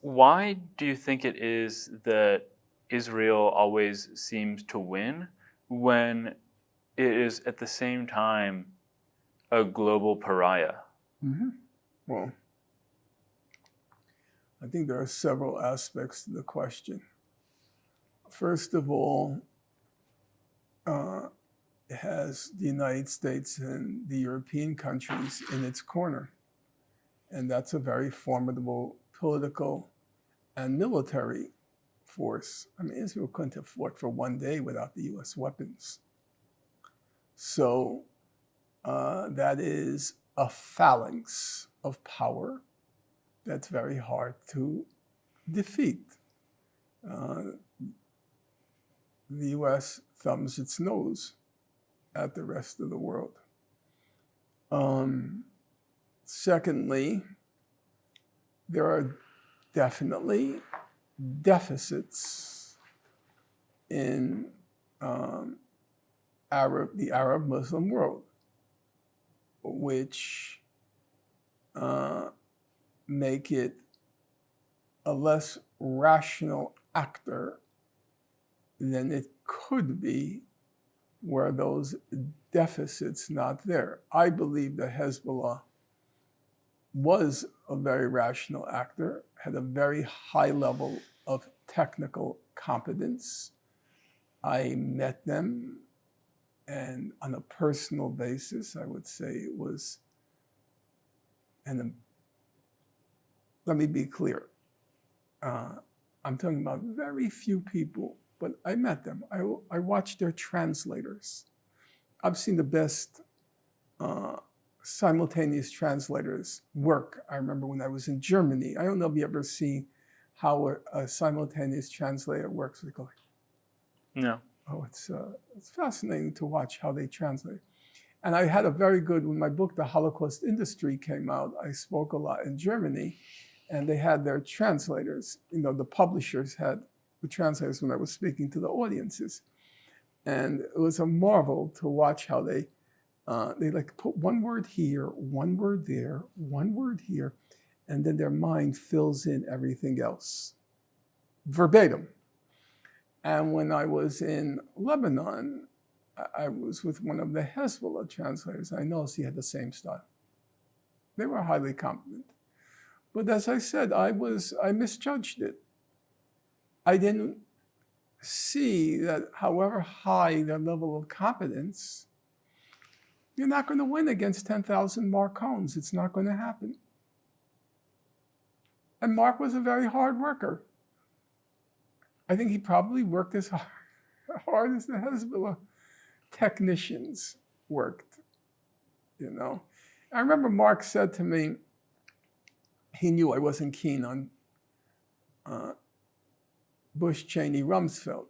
Why do you think it is that Israel always seems to win when it is at the same time a global pariah? Mm-hmm. Well, I think there are several aspects to the question. First of all, it has the United States and the European countries in its corner. And that's a very formidable political and military force. I mean, Israel couldn't have fought for one day without the US weapons. So that is a phalanx of power that's very hard to defeat. The US thumbs its nose at the rest of the world. Secondly, there are definitely deficits in the Arab Muslim world, which make it a less rational actor than it could be were those deficits not there. I believe that Hezbollah was a very rational actor, had a very high level of technical competence. I met them, and on a personal basis, I would say it was, and let me be clear, I'm talking about very few people, but I met them. I watched their translators. I've seen the best simultaneous translators work. I remember when I was in Germany. I don't know if you ever see how a simultaneous translator works. They go like, no. Oh, it's fascinating to watch how they translate. And I had a very good, when my book, The Holocaust Industry, came out, I spoke a lot in Germany, and they had their translators. You know, the publishers had the translators when I was speaking to the audiences. And it was a marvel to watch how they like put one word here, one word there, one word here, and then their mind fills in everything else, verbatim. And when I was in Lebanon, I was with one of the Hezbollah translators. I noticed he had the same style. They were highly competent. But as I said, I misjudged it. I didn't see that however high their level of competence, you're not going to win against 10,000 Marcones. It's not going to happen. And Mark was a very hard worker. I think he probably worked as hard as the Hezbollah technicians worked, you know. I remember Mark said to me, he knew I wasn't keen on Bush, Cheney, Rumsfeld.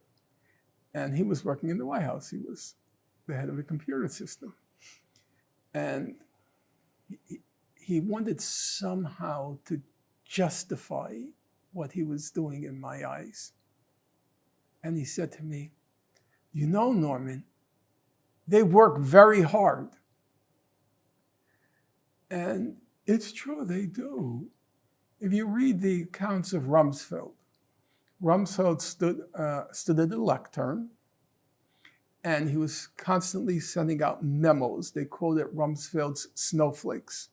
And he was working in the White House. He was the head of the computer system. And he wanted somehow to justify what he was doing in my eyes. And he said to me, you know, Norman, they work very hard. And it's true, they do. If you read the accounts of Rumsfeld stood at the lectern, and he was constantly sending out memos. They quoted Rumsfeld's snowflakes.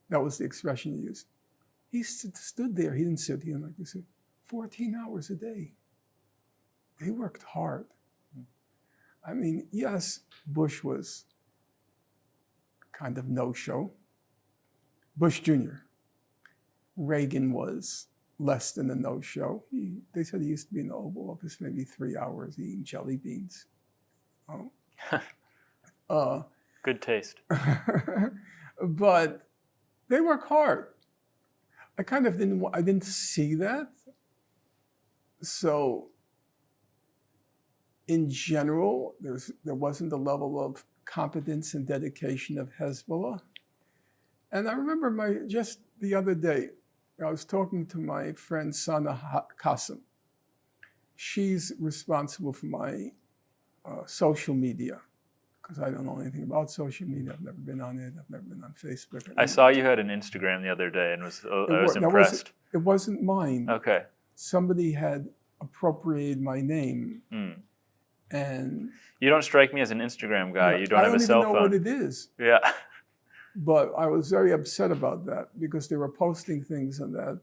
That was the expression he used. He stood there, he didn't sit, he didn't like to sit, 14 hours a day. He worked hard. I mean, yes, Bush was kind of no-show. Bush Jr. Reagan was less than a no-show. They said he used to be in the Oval Office maybe 3 hours eating jelly beans. Good taste. But they work hard. I kind of didn't see that. So in general, there wasn't the level of competence and dedication of Hezbollah. And I remember just the other day, I was talking to my friend Sana Qasim. She's responsible for my social media because I don't know anything about social media. I've never been on it. I've never been on Facebook. I saw you had an Instagram the other day and I was impressed. It wasn't mine. Okay. Somebody had appropriated my name. And you don't strike me as an Instagram guy. You don't have a cell phone. I don't even know what it is. Yeah. But I was very upset about that because they were posting things on that,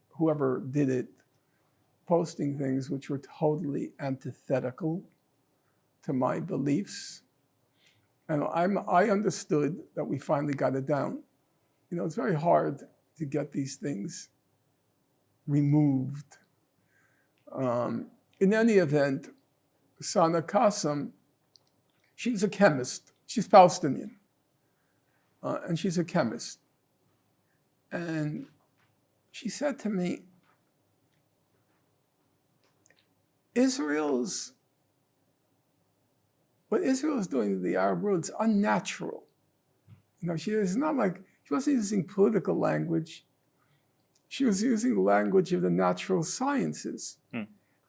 whoever did it, posting things which were totally antithetical to my beliefs. And I understood that we finally got it down. You know, it's very hard to get these things removed. In any event, Sana Qasim, she's a chemist. She's Palestinian. And she's a chemist. And she said to me, what Israel is doing to the Arab world is unnatural. You know, it's not like, she wasn't using political language. She was using the language of the natural sciences.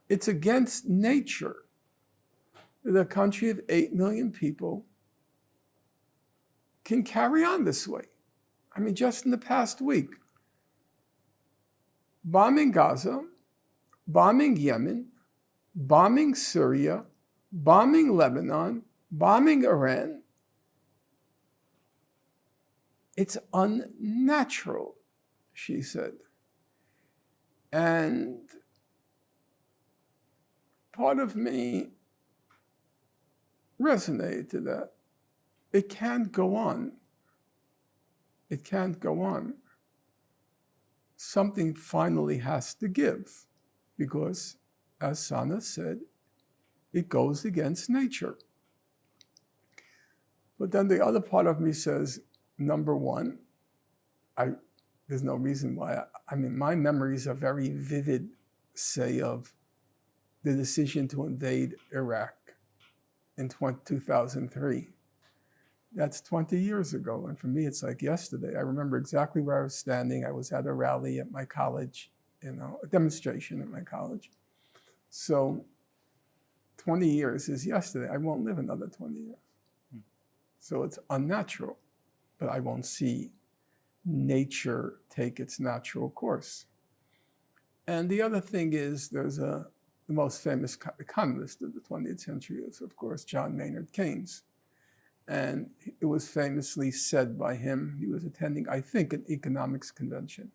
It's against nature that a country of 8 million people can carry on this way. I mean, just in the past week, bombing Gaza, bombing Yemen, bombing Syria, bombing Lebanon, bombing Iran. It's unnatural, she said. And part of me resonated to that. It can't go on. It can't go on. Something finally has to give because, as Sana said, it goes against nature. But then the other part of me says, number one, there's no reason why. I mean, my memories are very vivid, say, of the decision to invade Iraq in 2003. That's 20 years ago. And for me, it's like yesterday. I remember exactly where I was standing. I was at a rally at my college, you know, a demonstration at my college. So 20 years is yesterday. I won't live another 20 years. So it's unnatural, but I won't see nature take its natural course. And the other thing is the most famous economist of the 20th century is, of course, John Maynard Keynes. And it was famously said by him, he was attending, I think, an economics convention.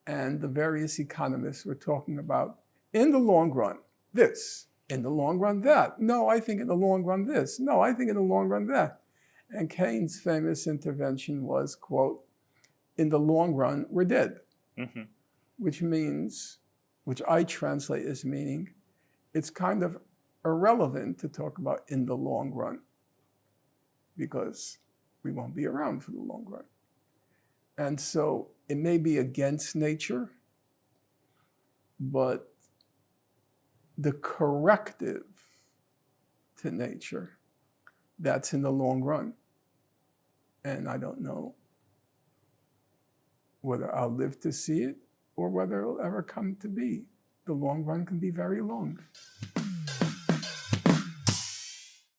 And the various economists were talking about, in the long run, this, in the long run, that. No, I think in the long run, this. No, I think in the long run, that. And Keynes' famous intervention was, quote, in the long run, we're dead. Which means, which I translate as meaning, it's kind of irrelevant to talk about in the long run, because we won't be around for the long run. And so it may be against nature, but the corrective to nature, that's in the long run. And I don't know whether I'll live to see it or whether it'll ever come to be. The long run can be very long.